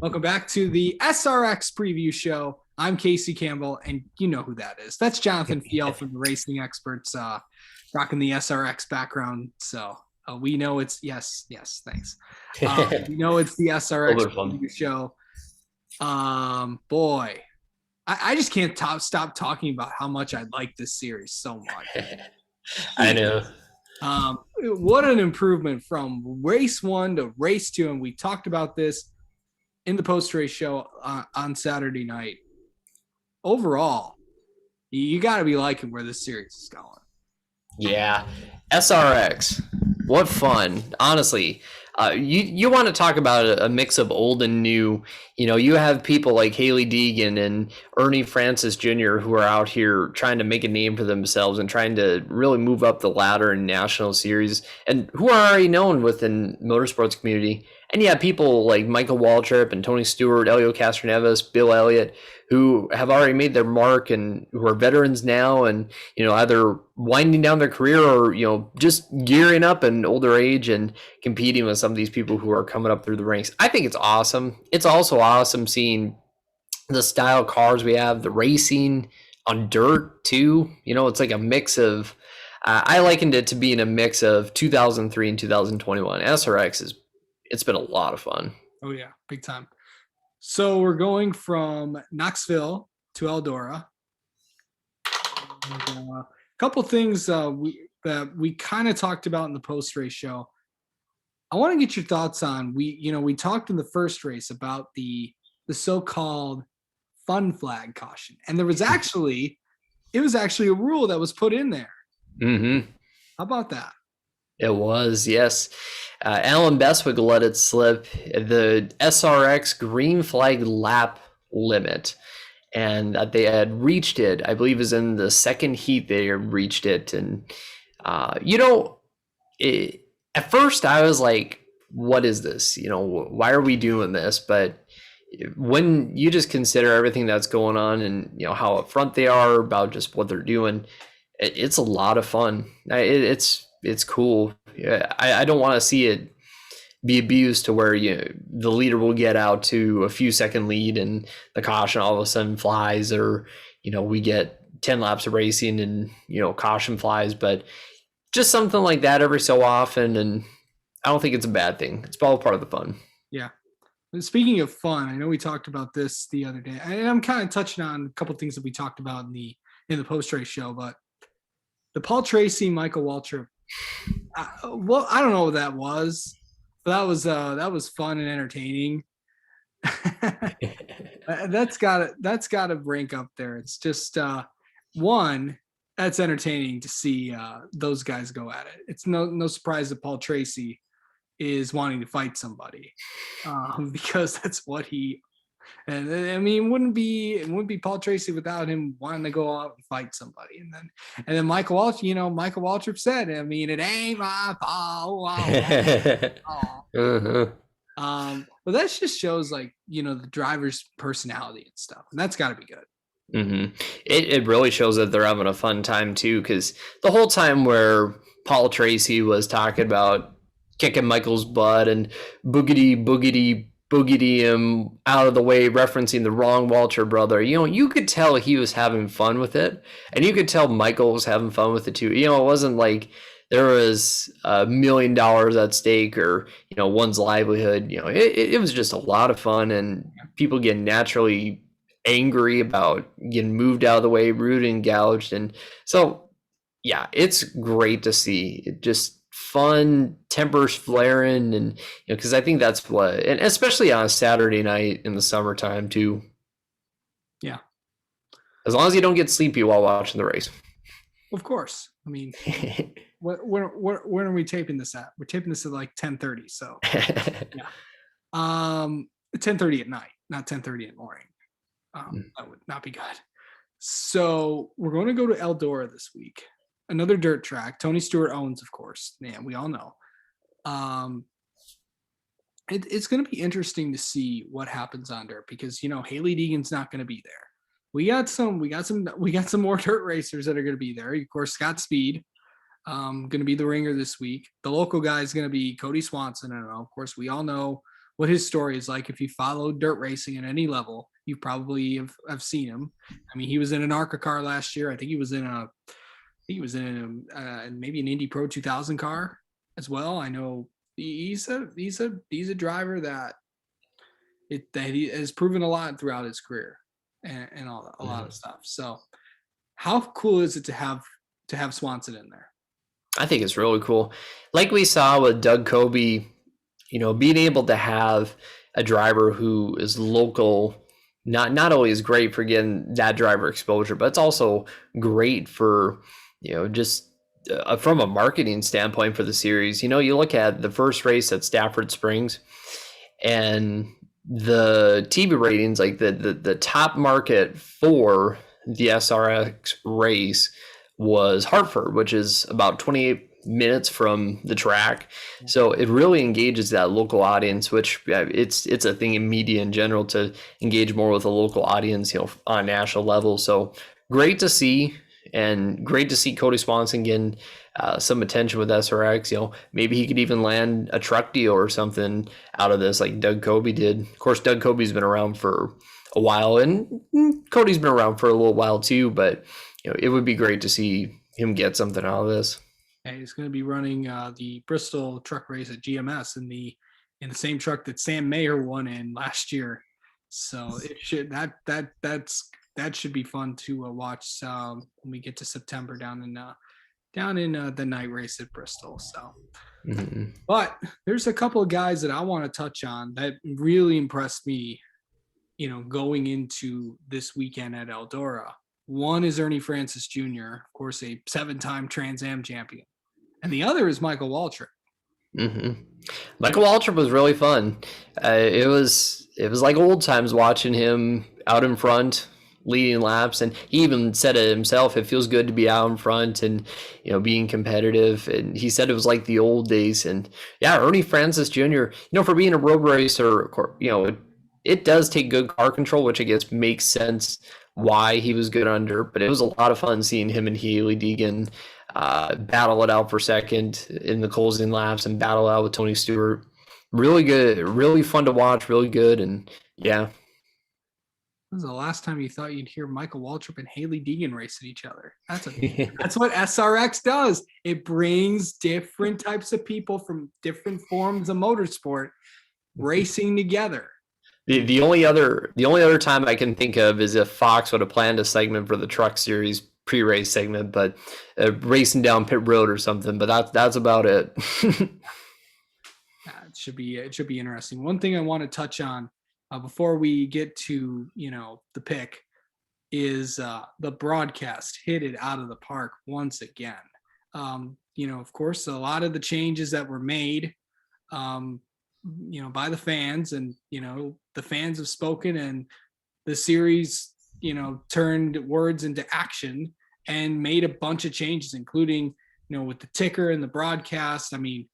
Welcome back to the SRX preview show. I'm Casey Campbell, and you know who that is. That's Jonathan Fiel from the Racing Experts, rocking the SRX background. So we know it's yes, thanks. We know it's the A SRX little bit of fun. preview show. Boy, I just can't stop talking about how much I like this series so much. I know. What an improvement from race one to race two, and we talked about this in the post-race show on Saturday night. Overall, you got to be liking where this series is going. Yeah. SRX. What fun. Honestly. You want to talk about a mix of old and new. You know, you have people like Haley Deegan and Ernie Francis Jr. who are out here trying to make a name for themselves and trying to really move up the ladder in national series and who are already known within motorsports community. And yeah, people like Michael Waltrip and Tony Stewart, Elio Castroneves, Bill Elliott, who have already made their mark and who are veterans now and, you know, either winding down their career or, you know, just gearing up in older age and competing with some of these people who are coming up through the ranks. I think it's awesome. It's also awesome seeing the style cars we have, the racing on dirt too. You know, it's like a mix of, I likened it to being a mix of 2003 and 2021. SRX it's been a lot of fun. Oh yeah, big time. So we're going from Knoxville to Eldora. A couple things that we kind of talked about in the post-race show. I want to get your thoughts on we talked in the first race about the so-called fun flag caution, and it was actually a rule that was put in there. Mm-hmm. How about that? It was, yes. Alan Bestwick let it slip. The SRX green flag lap limit, and they had reached it. I believe is in the second heat they reached it, and at first I was like, "What is this? You know, why are we doing this?" But when you just consider everything that's going on and you know how upfront they are about just what they're doing, it's a lot of fun. It's cool. Yeah, I don't want to see it be abused to where the leader will get out to a few second lead and the caution all of a sudden flies, or we get 10 laps of racing and caution flies. But just something like that every so often, and I don't think it's a bad thing. It's all part of the fun. Yeah. Speaking of fun, I know we talked about this the other day, and I'm kind of touching on a couple of things that we talked about in the post race show. But the Paul Tracy, Michael Waltrip, well, I don't know what that was, but that was fun and entertaining. that's gotta rank up there. It's just one that's entertaining to see those guys go at it. It's no surprise that Paul Tracy is wanting to fight somebody because that's what he. And I mean, it wouldn't be Paul Tracy without him wanting to go out and fight somebody. And then Michael Waltrip said, I mean, it ain't my fault. But that just shows the driver's personality and stuff, and that's got to be good. Mm-hmm. It really shows that they're having a fun time too, because the whole time where Paul Tracy was talking about kicking Michael's butt and boogity him out of the way, referencing the wrong Walter brother, you could tell he was having fun with it, and you could tell Michael was having fun with it too. It wasn't like there was $1 million at stake or one's livelihood. It was just a lot of fun, and people get naturally angry about getting moved out of the way, rude and gouged. And so, yeah, it's great to see. It just fun, tempers flaring, and because I think that's what, and especially on a Saturday night in the summertime too. Yeah. As long as you don't get sleepy while watching the race. Of course. I mean, when are we taping this at? We're taping this at like 10:30. So yeah. 10:30 at night, not 10:30 in the morning. That would not be good. So we're going to go to Eldora this week. Another dirt track. Tony Stewart owns, of course. Man, we all know. It's going to be interesting to see what happens on dirt because Haley Deegan's not going to be there. We got some more dirt racers that are going to be there. Of course, Scott Speed, going to be the ringer this week. The local guy is going to be Cody Swanson. And of course, we all know what his story is like. If you follow dirt racing at any level, you probably have seen him. I mean, he was in an ARCA car last year. I think he was in maybe an Indy Pro 2000 car as well. I know he's a driver that he has proven a lot throughout his career and a lot of stuff. So how cool is it to have Swanson in there? I think it's really cool. Like we saw with Doug Kobe, being able to have a driver who is local, not only is great for getting that driver exposure, but it's also great for, just from a marketing standpoint for the series. You look at the first race at Stafford Springs, and the TV ratings, like the top market for the SRX race was Hartford, which is about 28 minutes from the track. So it really engages that local audience, which it's a thing in media in general to engage more with a local audience, on a national level. So great to see, and great to see Cody Swanson getting some attention with SRX. Maybe he could even land a truck deal or something out of this, like Doug Kobe did. Of course, Doug Kobe's been around for a while, and Cody's been around for a little while too, but it would be great to see him get something out of this. And he's going to be running the Bristol truck race at GMS in the same truck that Sam Mayer won in last year. So it should that should be fun to watch when we get to September down in the night race at Bristol. So, but there's a couple of guys that I want to touch on that really impressed me, going into this weekend at Eldora. One is Ernie Francis Jr., of course, a 7-time Trans Am champion. And the other is Michael Waltrip. Michael Waltrip was really fun. It was like old times watching him out in front, leading laps. And he even said it himself, it feels good to be out in front and, being competitive. And he said it was like the old days. And yeah, Ernie Francis Jr., for being a road racer, it does take good car control, which I guess makes sense why he was good under, but it was a lot of fun seeing him and Hailie Deegan battle it out for second in the closing laps and battle out with Tony Stewart. Really good, really fun to watch, really good. And yeah. When was the last time you thought you'd hear Michael Waltrip and Hailie Deegan racing each other? That's what SRX does. It brings different types of people from different forms of motorsport racing together. The only other time I can think of is if Fox would have planned a segment for the Truck Series pre-race segment, but racing down pit road or something. But that's about it. It should be interesting. One thing I want to touch on before we get to the pick is the broadcast hit it out of the park once again. Of course, a lot of the changes that were made. By the fans, and the fans have spoken, and the series turned words into action and made a bunch of changes, including with the ticker and the broadcast. I mean,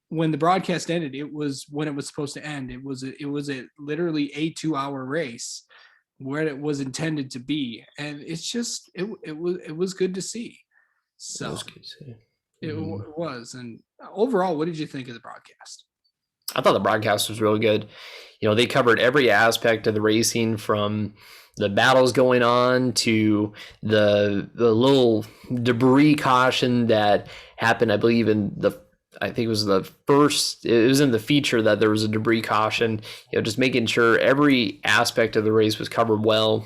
when the broadcast ended, it was when it was supposed to end. It was literally a 2-hour race where it was intended to be, and it's just it was good to see. So it was good to see. It was. And overall, what did you think of the broadcast? I thought the broadcast was really good. They covered every aspect of the racing, from the battles going on to the little debris caution that happened, I believe, I think it was in the feature that there was a debris caution, just making sure every aspect of the race was covered well.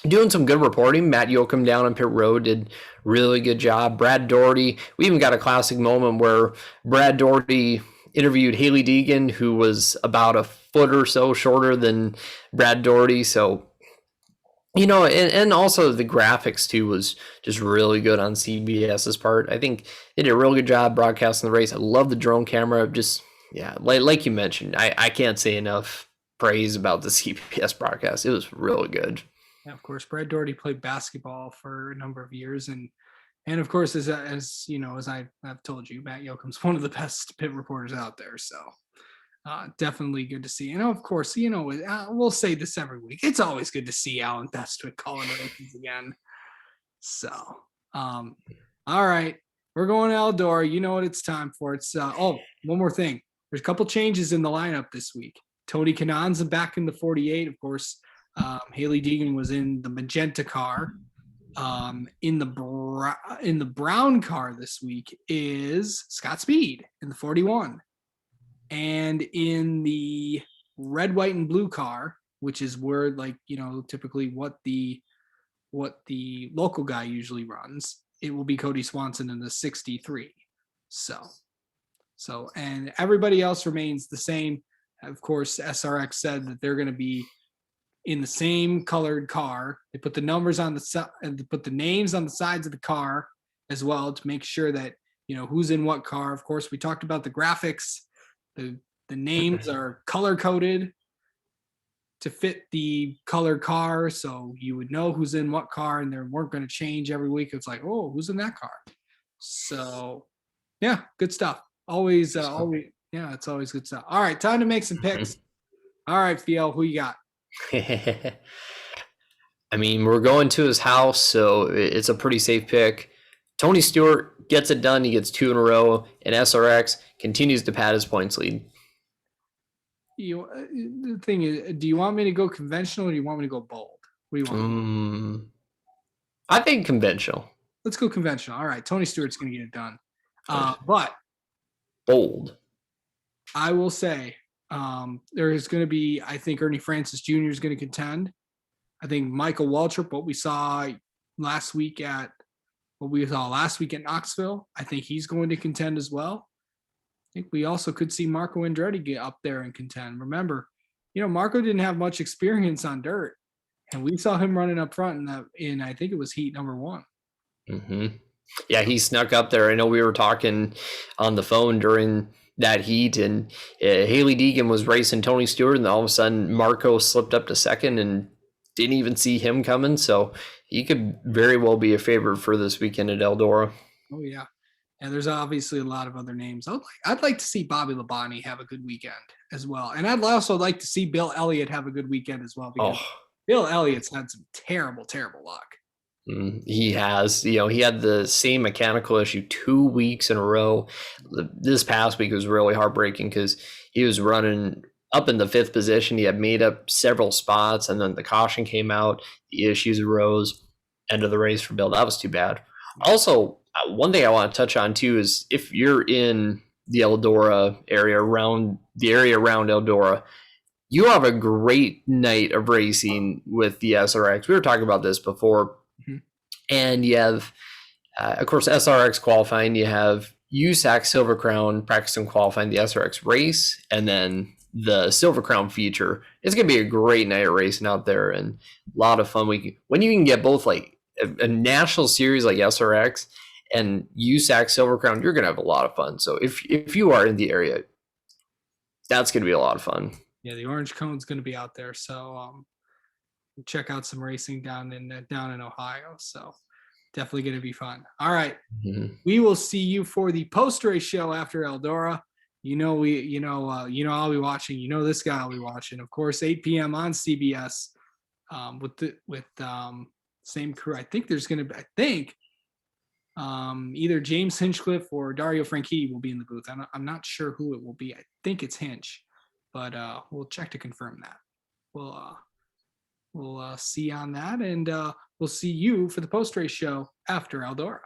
Doing some good reporting. Matt Yoakum down on pit road did really good job. Brad Doherty, we even got a classic moment where Brad Doherty interviewed Hailie Deegan, who was about a foot or so shorter than Brad Doherty. So, and also the graphics too was just really good on CBS's part. I think they did a really good job broadcasting the race. I love the drone camera. Just, yeah, like you mentioned, I can't say enough praise about the CBS broadcast. It was really good. Yeah, of course, Brad Doherty played basketball for a number of years, and of course, as I've told you, Matt Yoakum's one of the best pit reporters out there. So definitely good to see. And of course, we'll say this every week. It's always good to see Alan Bestwick calling races again. So, all right, we're going to Eldora. You know what it's time for. It's one more thing. there's a couple changes in the lineup this week. Tony Kanon's back in the 48. Of course, Haley Deegan was in the magenta car. In the brown car this week is Scott Speed in the 41. And in the red, white, and blue car, which is where, like, typically what the local guy usually runs, it will be Cody Swanson in the 63. So and everybody else remains the same. Of course, SRX said that they're going to be in the same colored car. They put the numbers on the side and put the names on the sides of the car as well to make sure that who's in what car. Of course, we talked about the graphics. The names are color coded to fit the colored car, so you would know who's in what car, and they weren't going to change every week. It's like, oh, who's in that car? So, yeah, good stuff. Always, yeah, it's always good stuff. All right, time to make some picks. All right, Theo, who you got? I mean, we're going to his house, so it's a pretty safe pick. Tony Stewart gets it done. He gets 2 in a row, and SRX continues to pad his points lead. The thing is, do you want me to go conventional or do you want me to go bold? What do you want? I think conventional. Let's go conventional. All right, Tony Stewart's going to get it done. But bold. I will say there is going to be, I think Ernie Francis Jr. is going to contend. I think Michael Waltrip, what we saw last week at Knoxville, I think he's going to contend as well. I think we also could see Marco Andretti get up there and contend. Remember, Marco didn't have much experience on dirt, and we saw him running up front in I think it was heat number 1. Mm-hmm. Yeah, he snuck up there. I know we were talking on the phone during that heat, and Haley Deegan was racing Tony Stewart, and all of a sudden Marco slipped up to second and didn't even see him coming. So he could very well be a favorite for this weekend at Eldora. Oh yeah. And there's obviously a lot of other names. I'd like to see Bobby Labonte have a good weekend as well. And I'd also like to see Bill Elliott have a good weekend as well, because Bill Elliott's had some terrible, terrible luck. He has. He had the same mechanical issue 2 weeks in a row. This past week was really heartbreaking because he was running up in the 5th position. He had made up several spots, and then the caution came out. The issues arose. End of the race for Bill. That was too bad. Also, one thing I want to touch on too is if you're in the Eldora area, around Eldora, you have a great night of racing with the SRX. We were talking about this before. Mm-hmm. And you have, of course, SRX qualifying. You have USAC Silver Crown practicing qualifying the SRX race, and then the Silver Crown feature. It's going to be a great night of racing out there and a lot of fun. When you can get both like a national series like SRX and USAC Silver Crown, you're going to have a lot of fun. So if you are in the area, that's going to be a lot of fun. Yeah, the Orange Cone's going to be out there. So check out some racing down in Ohio. So definitely going to be fun. All right. Mm-hmm. We will see you for the post-race show after Eldora. I'll be watching. This guy will be watching. Of course, 8 p.m. on CBS with same crew. I think there's going to be, either James Hinchcliffe or Dario Franchitti will be in the booth. I'm not sure who it will be. I think it's Hinch, but we'll check to confirm that. We'll see on that, and we'll see you for the post-race show after Eldora.